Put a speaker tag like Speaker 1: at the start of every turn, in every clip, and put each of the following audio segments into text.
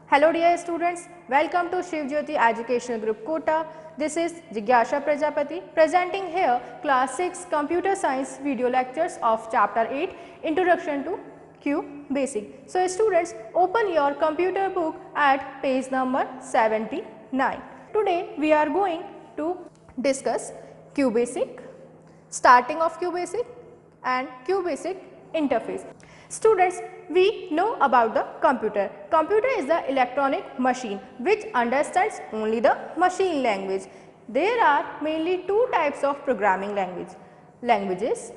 Speaker 1: Hello dear students, welcome to Shiv Jyoti Educational Group Kota. This is Jigyasha Prajapati presenting here class 6 computer science video lectures of chapter 8 Introduction to Q Basic. So students, open your computer book at page number 79. Today we are going to discuss Q Basic, starting of Q Basic and Q Basic interface. Students, we know about the computer. Computer is the electronic machine which understands only the machine language. There are mainly two types of programming languages,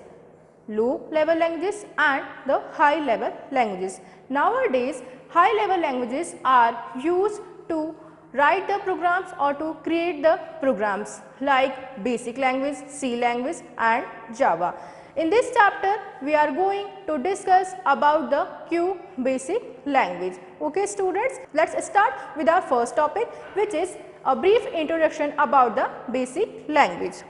Speaker 1: low level languages and the high level languages. Nowadays, high level languages are used to write the programs or to create the programs like basic language, C language and Java. In this chapter, we are going to discuss about the Q Basic language. Okay students, let's start with our first topic, which is a brief introduction about the basic language.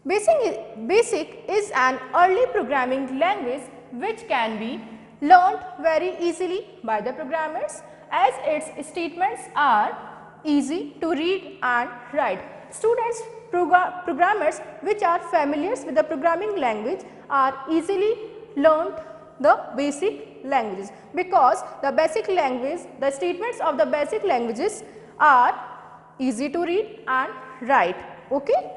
Speaker 1: Basic is an early programming language which can be learned very easily by the programmers as its statements are easy to read and write. Students, programmers which are familiar with the programming language are easily learned the basic languages, because the basic language, the statements of the basic languages are easy to read and write. Okay?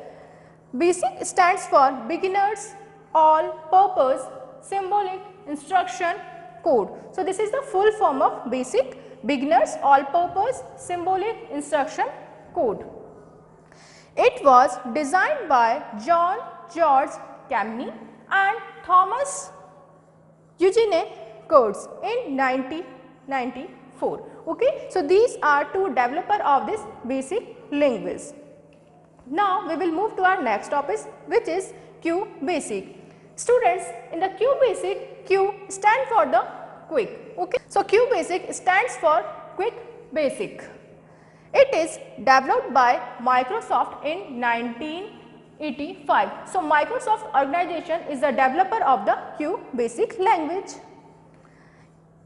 Speaker 1: Basic stands for beginners all purpose symbolic instruction code. So this is the full form of basic, beginners all purpose symbolic instruction code. It was designed by John George Camny and Thomas Eugene Kurtz in 1994. Okay? So these are two developers of this basic language. Now we will move to our next topic, which is Q Basic. Students, in the Q Basic, Q stands for the quick. Okay? So Q Basic stands for quick basic. It is developed by Microsoft in 1985. So Microsoft organization is the developer of the Q Basic language.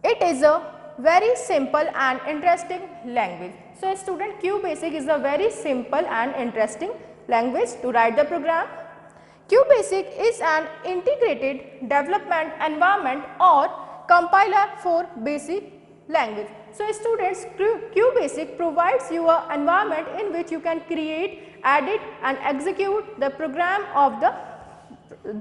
Speaker 1: It is a very simple and interesting language. So student, Q Basic is a very simple and interesting language to write the program. Q Basic is an integrated development environment or compiler for basic language. So students, Q Basic provides you an environment in which you can create, edit and execute the program of the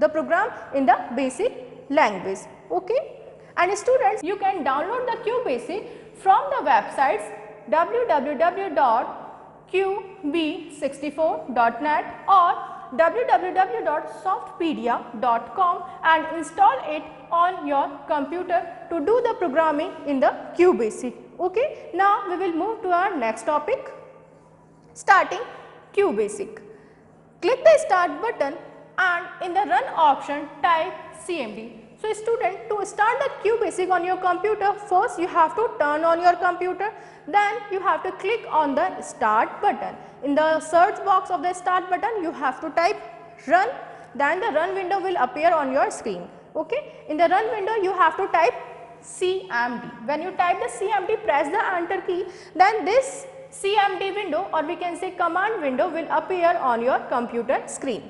Speaker 1: program in the basic language. Okay? And students, you can download the Q Basic from the websites www.qb64.net or www.softpedia.com and install it on your computer to do the programming in the Q Basic. Okay? Now we will move to our next topic, starting Q Basic. Click the start button and in the run option type CMD. So student, to start the Q Basic on your computer, first you have to turn on your computer, then you have to click on the start button. In the search box of the start button, you have to type run, then the run window will appear on your screen. Okay? In the run window, you have to type CMD. When you type the CMD, press the enter key, then this CMD window, or we can say command window, will appear on your computer screen.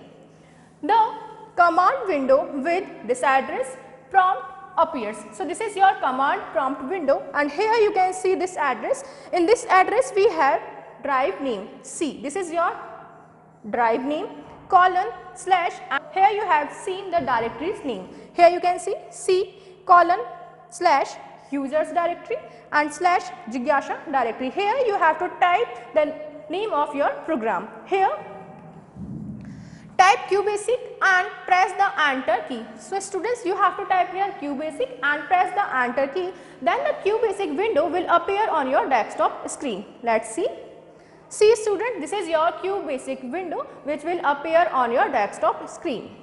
Speaker 1: The command window with this address prompt appears. So this is your command prompt window, and here you can see this address. In this address we have drive name C. This is your drive name colon slash, and here you have seen the directory's name. Here you can see C colon slash users directory and slash Jigyasha directory. Here you have to type the name of your program. Here type Q Basic and press the enter key. So students, you have to type here Q Basic and press the enter key. Then the Q Basic window will appear on your desktop screen. Let's see. See student, this is your Q Basic window which will appear on your desktop screen.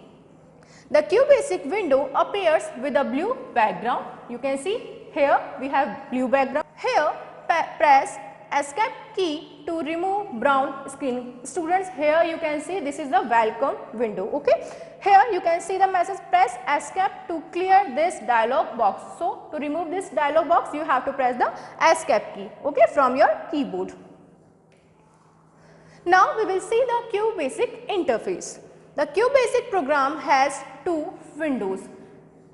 Speaker 1: The Q Basic window appears with a blue background. You can see here we have blue background. Here press escape key to remove brown screen. Students, here you can see this is the welcome window. Okay? Here you can see the message, press escape to clear this dialog box. So to remove this dialog box you have to press the escape key, okay, from your keyboard. Now we will see the QBasic interface. The QBasic program has two windows.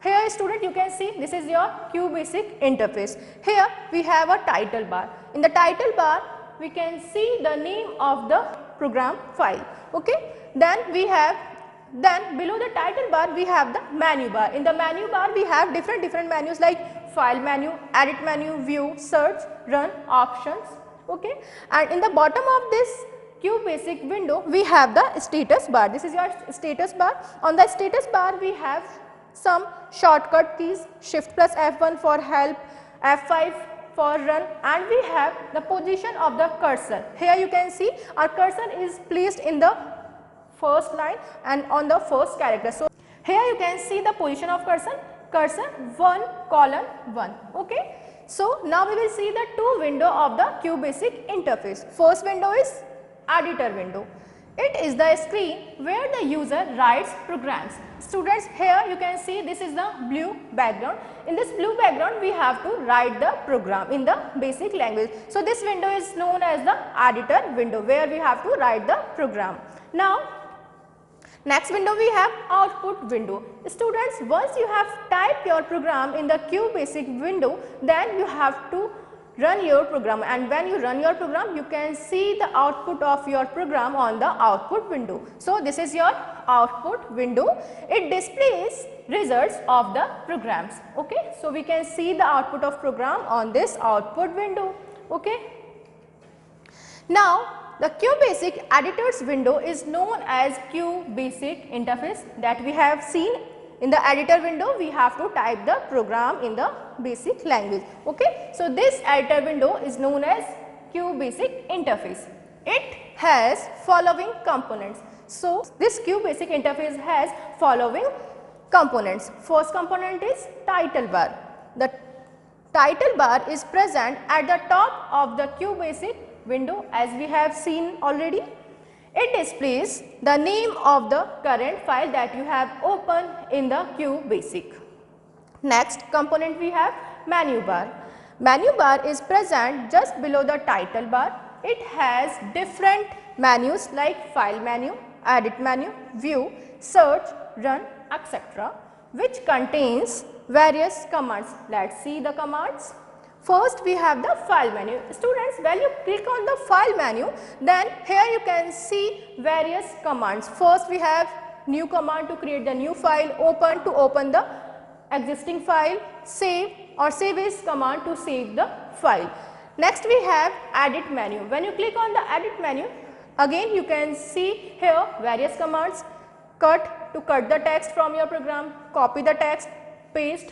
Speaker 1: Here student, you can see this is your QBasic interface. Here we have a title bar. In the title bar we can see the name of the program file, okay. Then below the title bar we have the menu bar. In the menu bar we have different menus like file menu, edit menu, view, search, run, options, okay. And in the bottom of this QBasic window we have the status bar. This is your status bar. On the status bar we have some shortcut keys, Shift plus F1 for help, F5 for run, and we have the position of the cursor. Here you can see our cursor is placed in the first line and on the first character. So here you can see the position of cursor 1:1, okay. So now we will see the two window of the QBasic interface. First window is editor window. It is the screen where the user writes programs. Students, here you can see this is the blue background. In this blue background we have to write the program in the basic language. So this window is known as the editor window where we have to write the program. Now next window we have output window. Students, once you have typed your program in the QBasic window, then you have to run your program, and when you run your program you can see the output of your program on the output window. So this is your output window. It displays results of the programs, okay. So we can see the output of program on this output window, okay. Now the QBasic editors window is known as QBasic interface that we have seen. In the editor window we have to type the program in the basic language, okay. So this editor window is known as QBasic interface. It has following components. So this QBasic interface has following components. First component is title bar. The title bar is present at the top of the QBasic window as we have seen already. It displays the name of the current file that you have opened in the QBasic. Next component we have menu bar. Menu bar is present just below the title bar. It has different menus like file menu, edit menu, view, search, run, etc., which contains various commands. Let's see the commands. First we have the file menu. Students, when you click on the file menu, then here you can see various commands. First we have new command to create the new file, open to open the existing file, save or save as command to save the file. Next we have edit menu. When you click on the edit menu, again you can see here various commands, cut to cut the text from your program, copy the text, paste,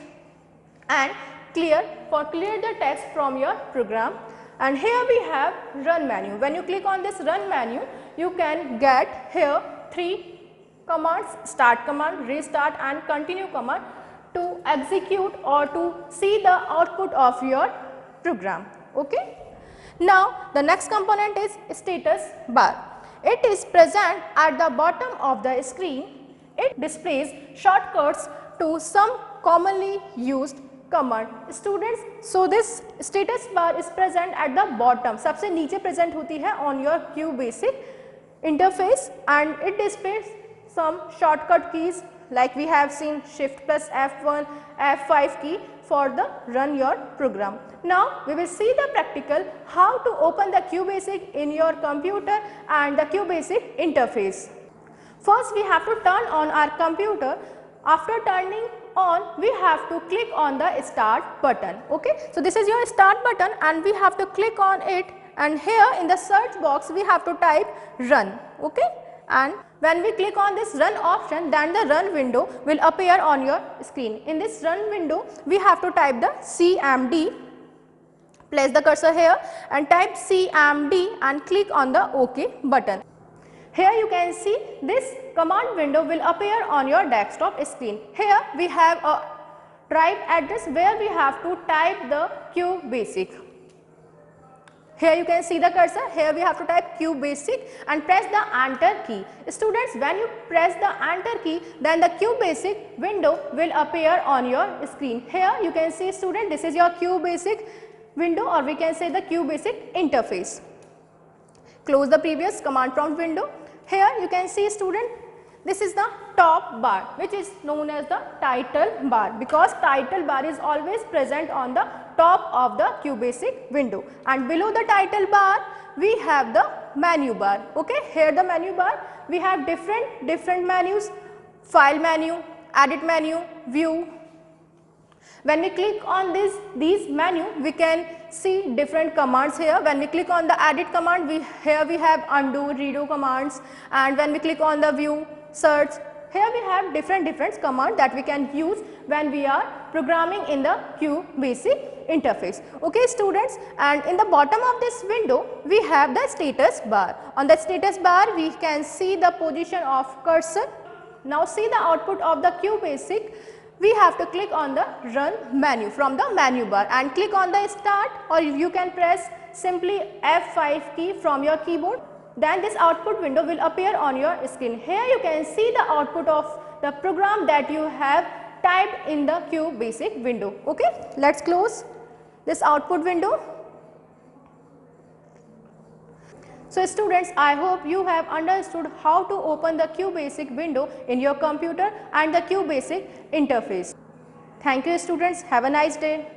Speaker 1: and clear for clear the text from your program. And here we have run menu. When you click on this run menu, you can get here three commands, start command, restart and continue command to execute or to see the output of your program, okay. Now the next component is status bar. It is present at the bottom of the screen. It displays shortcuts to some commonly used command. Students, so this status bar is present at the bottom, सबसे नीचे present होती है on your QBasic interface, and it displays some shortcut keys like we have seen Shift plus F1, F5 key for the run your program. Now we will see the practical how to open the QBasic in your computer and the QBasic interface. First we have to turn on our computer. After turning on, we have to click on the start button, okay. So this is your start button and we have to click on it, and here in the search box we have to type run, okay. And when we click on this run option, then the run window will appear on your screen. In this run window we have to type the CMD, place the cursor here and type CMD and click on the OK button. Here you can see this command window will appear on your desktop screen. Here we have a drive address where we have to type the QBasic. Here you can see the cursor, here we have to type QBasic and press the enter key. Students, when you press the enter key, then the QBasic window will appear on your screen. Here you can see, student, this is your QBasic window, or we can say the QBasic interface. Close the previous command prompt window. Here you can see, student, this is the top bar, which is known as the title bar, because title bar is always present on the top of the QBasic window, and below the title bar we have the menu bar. Okay, here the menu bar, we have different menus: file menu, edit menu, view. When we click on these menu, we can see different commands here. When we click on the edit command, here we have undo, redo commands, and when we click on the view, search, here we have different commands that we can use when we are programming in the QBasic interface. Okay, students, and in the bottom of this window we have the status bar. On the status bar we can see the position of cursor. Now see the output of the QBasic. We have to click on the run menu from the menu bar and click on the start, or you can press simply F5 key from your keyboard. Then this output window will appear on your screen. Here you can see the output of the program that you have typed in the QBasic window. Okay, let's close this output window. So students, I hope you have understood how to open the QBasic window in your computer and the QBasic interface. Thank you students, have a nice day.